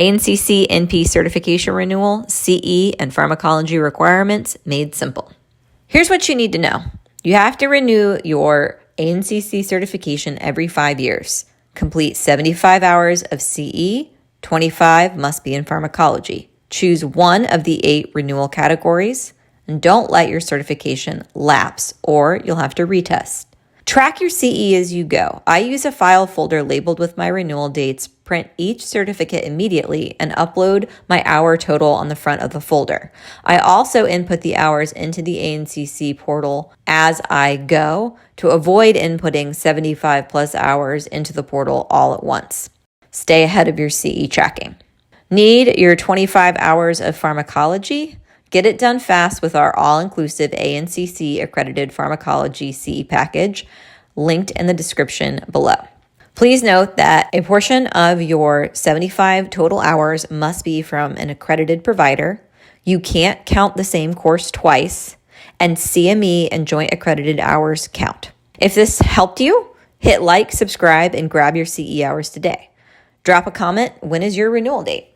ANCC NP certification renewal, CE, and pharmacology requirements made simple. Here's what you need to know. You have to renew your ANCC certification every 5 years. Complete 75 hours of CE, 25 must be in pharmacology. Choose one of the 8 renewal categories, and don't let your certification lapse or you'll have to retest. Track your CE as you go. I use a file folder labeled with my renewal dates, print each certificate immediately, and upload my hour total on the front of the folder. I also input the hours into the ANCC portal as I go to avoid inputting 75 plus hours into the portal all at once. Stay ahead of your CE tracking. Need your 25 hours of pharmacology? Get it done fast with our all-inclusive ANCC accredited pharmacology CE package, linked in the description below. Please note that a portion of your 75 total hours must be from an accredited provider. You can't count the same course twice, and CME and joint accredited hours count. If this helped you, hit like, subscribe, and grab your CE hours today. Drop a comment. When is your renewal date?